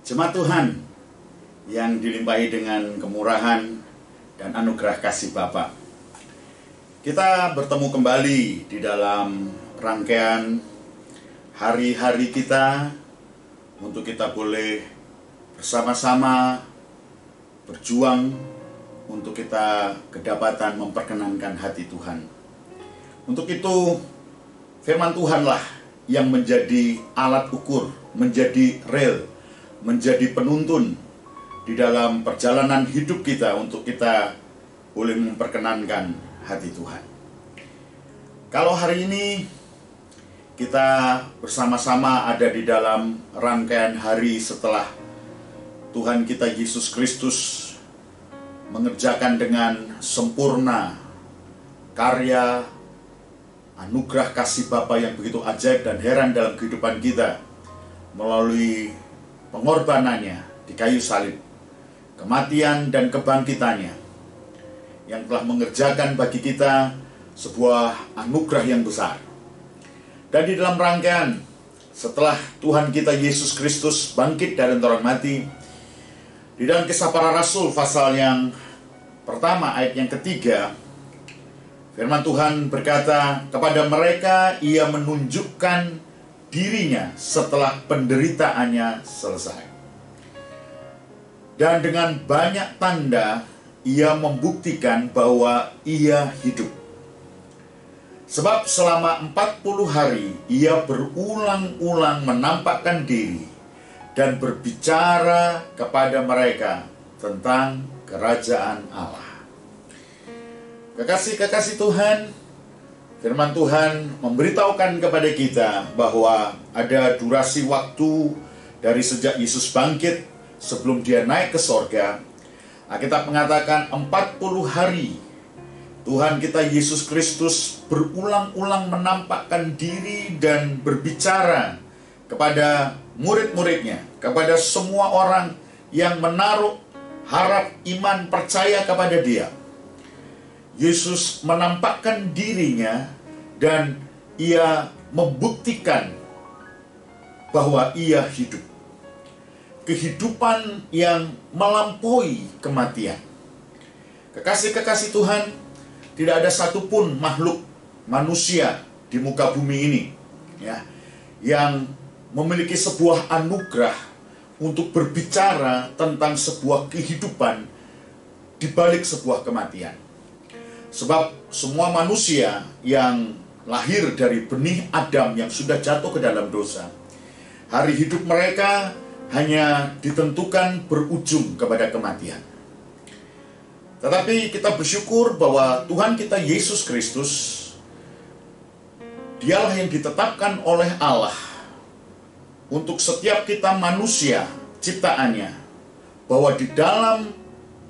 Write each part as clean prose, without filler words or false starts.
Jemaat Tuhan yang dilimpahi dengan kemurahan dan anugerah kasih Bapa, kita bertemu kembali di dalam rangkaian hari-hari kita untuk kita boleh bersama-sama berjuang untuk kita kedapatan memperkenankan hati Tuhan. Untuk itu firman Tuhanlah yang menjadi alat ukur, menjadi rel, menjadi penuntun di dalam perjalanan hidup kita untuk kita boleh memperkenankan hati Tuhan. Kalau hari ini kita bersama-sama ada di dalam rangkaian hari setelah Tuhan kita Yesus Kristus mengerjakan dengan sempurna karya anugerah kasih Bapa yang begitu ajaib dan heran dalam kehidupan kita melalui pengorbanannya di kayu salib, kematian dan kebangkitannya yang telah mengerjakan bagi kita sebuah anugerah yang besar. Dan di dalam rangkaian setelah Tuhan kita Yesus Kristus bangkit dari antara orang mati, di dalam Kisah Para Rasul pasal yang pertama ayat yang ketiga, firman Tuhan berkata, kepada mereka ia menunjukkan dirinya setelah penderitaannya selesai. Dan dengan banyak tanda ia membuktikan bahwa ia hidup. Sebab selama 40 hari ia berulang-ulang menampakkan diri dan berbicara kepada mereka tentang kerajaan Allah. Kekasih-kekasih Tuhan, firman Tuhan memberitahukan kepada kita bahwa ada durasi waktu dari sejak Yesus bangkit sebelum dia naik ke sorga. Alkitab mengatakan 40 hari Tuhan kita Yesus Kristus berulang-ulang menampakkan diri dan berbicara kepada murid-muridnya, kepada semua orang yang menaruh harap, iman, percaya kepada dia. Yesus menampakkan dirinya dan ia membuktikan bahwa ia hidup. Kehidupan yang melampaui kematian. Kekasih-kekasih Tuhan, tidak ada satupun makhluk manusia di muka bumi ini yang memiliki sebuah anugerah untuk berbicara tentang sebuah kehidupan di balik sebuah kematian. Sebab semua manusia yang lahir dari benih Adam yang sudah jatuh ke dalam dosa, hari hidup mereka hanya ditentukan berujung kepada kematian. Tetapi kita bersyukur bahwa Tuhan kita Yesus Kristus, dialah yang ditetapkan oleh Allah untuk setiap kita manusia ciptaannya, bahwa di dalam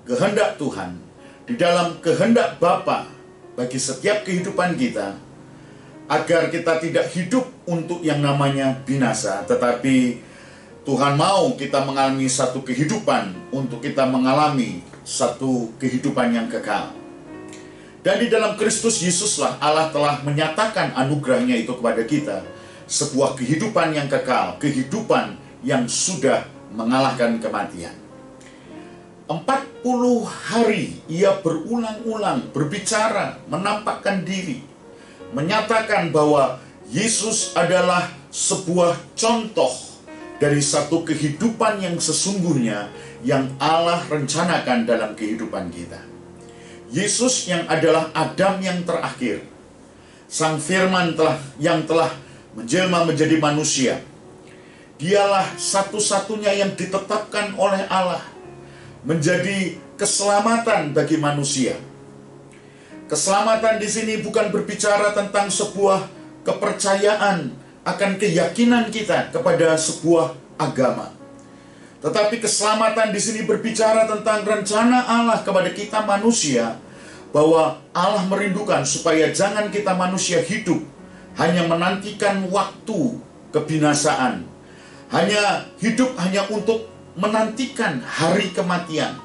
kehendak Tuhan, di dalam kehendak Bapa bagi setiap kehidupan kita, agar kita tidak hidup untuk yang namanya binasa, tetapi Tuhan mau kita mengalami satu kehidupan untuk kita mengalami satu kehidupan yang kekal. Dan di dalam Kristus Yesuslah Allah telah menyatakan anugerahnya itu kepada kita, sebuah kehidupan yang kekal, kehidupan yang sudah mengalahkan kematian. 40 hari ia berulang-ulang berbicara, menampakkan diri, menyatakan bahwa Yesus adalah sebuah contoh dari satu kehidupan yang sesungguhnya yang Allah rencanakan dalam kehidupan kita. Yesus yang adalah Adam yang terakhir, Sang Firman yang telah menjelma menjadi manusia. Dialah satu-satunya yang ditetapkan oleh Allah menjadi keselamatan bagi manusia. Keselamatan di sini bukan berbicara tentang sebuah kepercayaan akan keyakinan kita kepada sebuah agama. Tetapi keselamatan di sini berbicara tentang rencana Allah kepada kita manusia, bahwa Allah merindukan supaya jangan kita manusia hidup hanya menantikan waktu kebinasaan, hanya hidup hanya untuk menantikan hari kematian.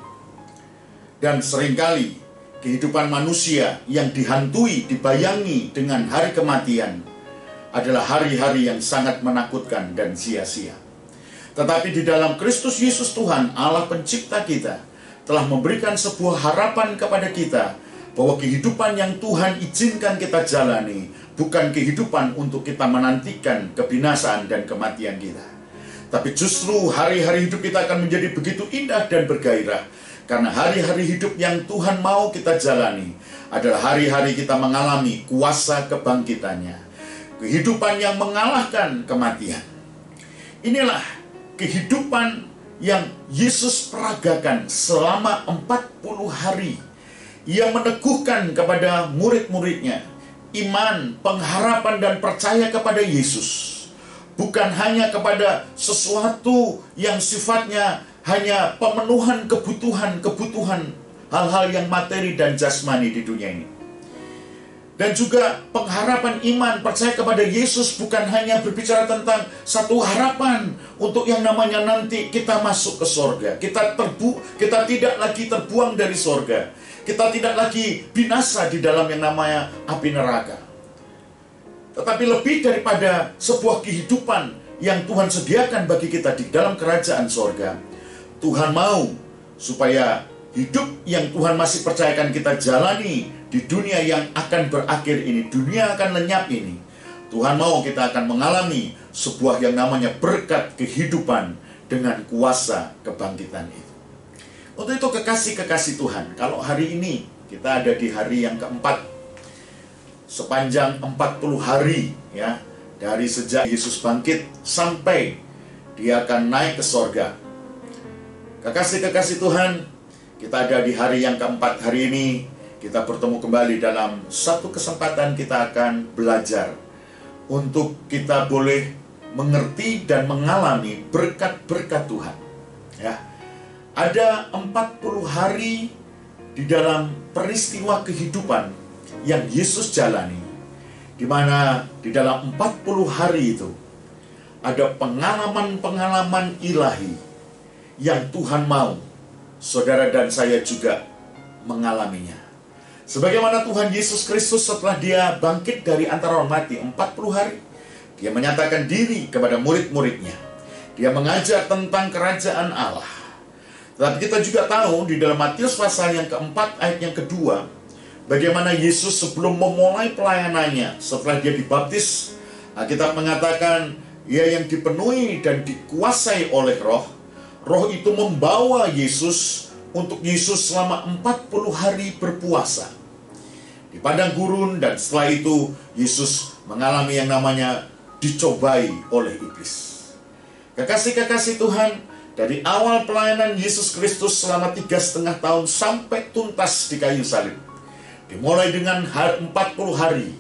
Dan seringkali kehidupan manusia yang dihantui, dibayangi dengan hari kematian adalah hari-hari yang sangat menakutkan dan sia-sia. Tetapi di dalam Kristus Yesus Tuhan, Allah pencipta kita, telah memberikan sebuah harapan kepada kita bahwa kehidupan yang Tuhan izinkan kita jalani bukan kehidupan untuk kita menantikan kebinasaan dan kematian kita. Tapi justru hari-hari hidup kita akan menjadi begitu indah dan bergairah, karena hari-hari hidup yang Tuhan mau kita jalani adalah hari-hari kita mengalami kuasa kebangkitannya, kehidupan yang mengalahkan kematian. Inilah kehidupan yang Yesus peragakan selama 40 hari. Ia meneguhkan kepada murid-muridnya iman, pengharapan, dan percaya kepada Yesus. Bukan hanya kepada sesuatu yang sifatnya hanya pemenuhan kebutuhan hal-hal yang materi dan jasmani di dunia ini. Dan juga pengharapan iman, percaya kepada Yesus bukan hanya berbicara tentang satu harapan untuk yang namanya nanti kita masuk ke sorga. Kita tidak lagi terbuang dari sorga. Kita tidak lagi binasa di dalam yang namanya api neraka. Tetapi lebih daripada sebuah kehidupan yang Tuhan sediakan bagi kita di dalam kerajaan sorga, Tuhan mau supaya hidup yang Tuhan masih percayakan kita jalani di dunia yang akan berakhir ini, dunia akan lenyap ini, Tuhan mau kita akan mengalami sebuah yang namanya berkat kehidupan dengan kuasa kebangkitan itu. Untuk itu kekasih-kekasih Tuhan, kalau hari ini kita ada di hari yang keempat, sepanjang 40 hari ya, dari sejak Yesus bangkit sampai Dia akan naik ke sorga. Kekasih-kekasih Tuhan, kita ada di hari yang keempat hari ini. Kita bertemu kembali dalam satu kesempatan, kita akan belajar untuk kita boleh mengerti dan mengalami berkat-berkat Tuhan. Ya, ada 40 hari di dalam peristiwa kehidupan yang Yesus jalani, di mana di dalam 40 hari itu ada pengalaman-pengalaman ilahi yang Tuhan mau saudara dan saya juga mengalaminya. Sebagaimana Tuhan Yesus Kristus setelah Dia bangkit dari antara orang mati 40 hari, Dia menyatakan diri kepada murid-muridnya. Dia mengajar tentang kerajaan Allah. Tetapi kita juga tahu di dalam Matius pasal yang keempat ayat yang kedua, bagaimana Yesus sebelum memulai pelayanannya, setelah Dia dibaptis, Alkitab mengatakan Ia yang dipenuhi dan dikuasai oleh Roh. Roh itu membawa Yesus untuk Yesus selama 40 hari berpuasa di padang gurun, dan setelah itu Yesus mengalami yang namanya dicobai oleh iblis. Kekasih-kekasih Tuhan, dari awal pelayanan Yesus Kristus selama 3,5 tahun sampai tuntas di kayu salib, dimulai dengan 40 hari,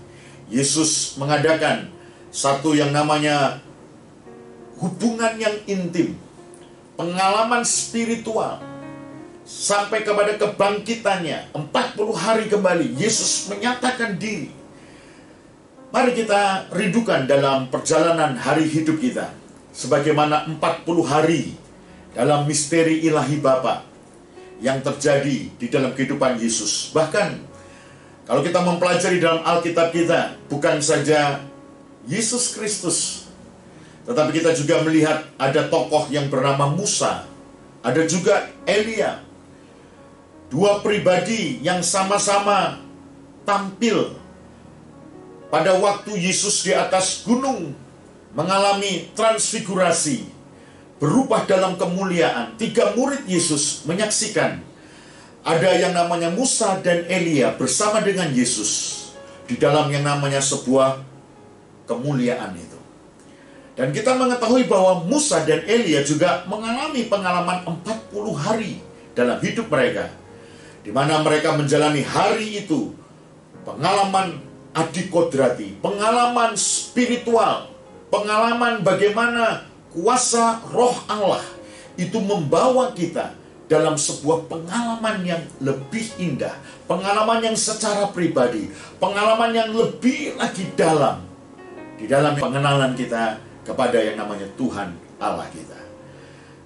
Yesus mengadakan satu yang namanya hubungan yang intim, pengalaman spiritual, sampai kepada kebangkitannya. 40 hari kembali Yesus menyatakan diri. Mari kita rindukan dalam perjalanan hari hidup kita, sebagaimana 40 hari dalam misteri ilahi Bapa yang terjadi di dalam kehidupan Yesus. Bahkan kalau kita mempelajari dalam Alkitab kita, bukan saja Yesus Kristus, tetapi kita juga melihat ada tokoh yang bernama Musa, ada juga Elia. Dua pribadi yang sama-sama tampil pada waktu Yesus di atas gunung mengalami transfigurasi, berubah dalam kemuliaan. 3 murid Yesus menyaksikan ada yang namanya Musa dan Elia bersama dengan Yesus di dalam yang namanya sebuah kemuliaan itu. Dan kita mengetahui bahwa Musa dan Elia juga mengalami pengalaman 40 hari dalam hidup mereka, di mana mereka menjalani hari itu, pengalaman adikodrati, pengalaman spiritual, pengalaman bagaimana kuasa Roh Allah itu membawa kita dalam sebuah pengalaman yang lebih indah, pengalaman yang secara pribadi, pengalaman yang lebih lagi dalam, di dalam pengenalan kita kepada yang namanya Tuhan Allah kita.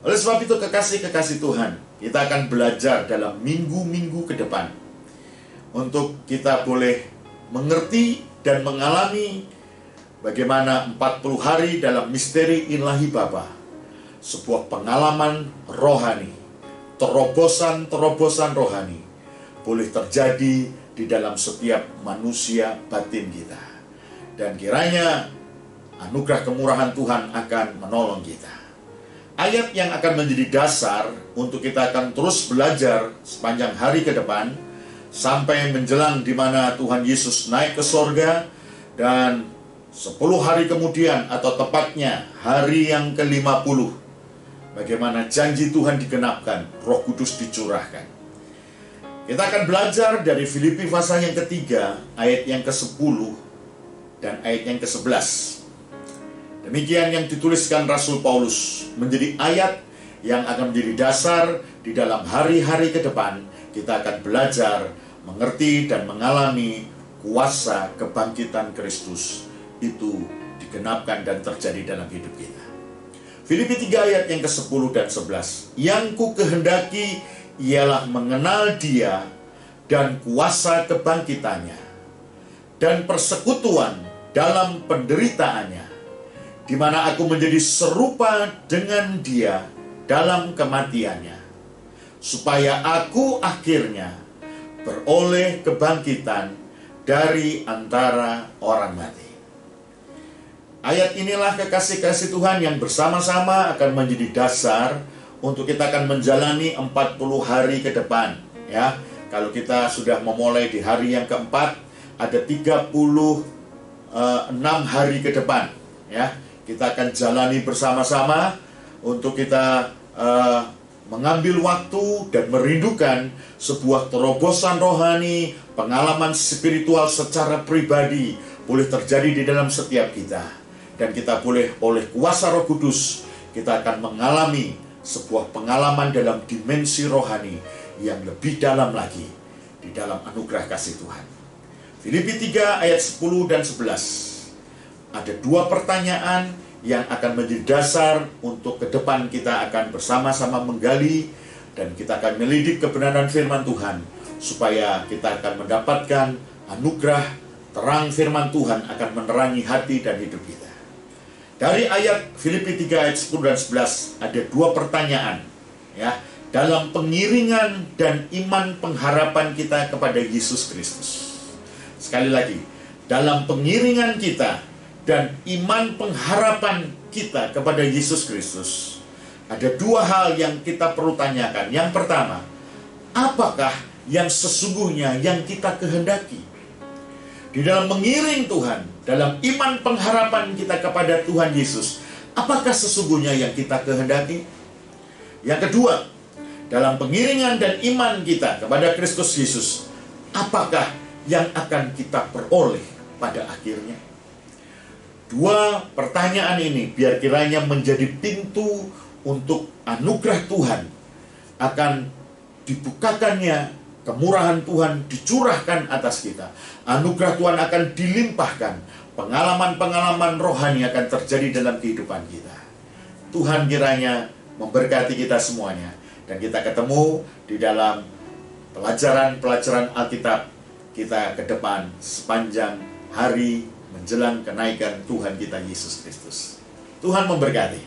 Oleh sebab itu kekasih-kekasih Tuhan, kita akan belajar dalam minggu-minggu ke depan untuk kita boleh mengerti dan mengalami bagaimana 40 hari dalam misteri ilahi Bapa, sebuah pengalaman rohani, terobosan-terobosan rohani boleh terjadi di dalam setiap manusia batin kita. Dan kiranya anugerah kemurahan Tuhan akan menolong kita. Ayat yang akan menjadi dasar untuk kita akan terus belajar sepanjang hari ke depan, sampai menjelang di mana Tuhan Yesus naik ke sorga, dan 10 hari kemudian, atau tepatnya hari yang ke-50, bagaimana janji Tuhan digenapkan, Roh Kudus dicurahkan. Kita akan belajar dari Filipi pasal yang ketiga, ayat yang ke-10 dan ayat yang ke-11. Demikian yang dituliskan Rasul Paulus, menjadi ayat yang akan menjadi dasar di dalam hari-hari ke depan. Kita akan belajar, mengerti dan mengalami kuasa kebangkitan Kristus itu digenapkan dan terjadi dalam hidup kita. Filipi 3 ayat yang ke-10 dan 11. Yang ku kehendaki ialah mengenal Dia dan kuasa kebangkitannya dan persekutuan dalam penderitaannya, di mana aku menjadi serupa dengan Dia dalam kematiannya, supaya aku akhirnya beroleh kebangkitan dari antara orang mati. Ayat inilah kekasih-kasih Tuhan yang bersama-sama akan menjadi dasar untuk kita akan menjalani 40 hari ke depan. Ya, kalau kita sudah memulai di hari yang keempat, ada 36 hari ke depan. Ya, kita akan jalani bersama-sama untuk kita mengambil waktu dan merindukan sebuah terobosan rohani, pengalaman spiritual secara pribadi boleh terjadi di dalam setiap kita. Dan kita boleh oleh kuasa Roh Kudus, kita akan mengalami sebuah pengalaman dalam dimensi rohani yang lebih dalam lagi di dalam anugerah kasih Tuhan. Filipi 3 ayat 10 dan 11. Ada 2 pertanyaan yang akan menjadi dasar untuk ke depan kita akan bersama-sama menggali, dan kita akan melidik kebenaran firman Tuhan, supaya kita akan mendapatkan anugerah terang firman Tuhan akan menerangi hati dan hidup kita. Dari ayat Filipi 3 ayat 10 dan 11 ada 2 pertanyaan, ya, dalam pengiringan dan iman pengharapan kita kepada Yesus Kristus. Sekali lagi, dalam pengiringan kita dan iman pengharapan kita kepada Yesus Kristus, ada 2 hal yang kita perlu tanyakan. Yang pertama, apakah yang sesungguhnya yang kita kehendaki? Di dalam mengiring Tuhan, dalam iman pengharapan kita kepada Tuhan Yesus, apakah sesungguhnya yang kita kehendaki? Yang kedua, dalam pengiringan dan iman kita kepada Kristus Yesus, apakah yang akan kita peroleh pada akhirnya? 2 pertanyaan ini biar kiranya menjadi pintu untuk anugerah Tuhan akan dibukakannya, kemurahan Tuhan dicurahkan atas kita. Anugerah Tuhan akan dilimpahkan. Pengalaman-pengalaman rohani akan terjadi dalam kehidupan kita. Tuhan kiranya memberkati kita semuanya. Dan kita ketemu di dalam pelajaran-pelajaran Alkitab kita ke depan sepanjang hari menjelang kenaikan Tuhan kita Yesus Kristus. Tuhan memberkati.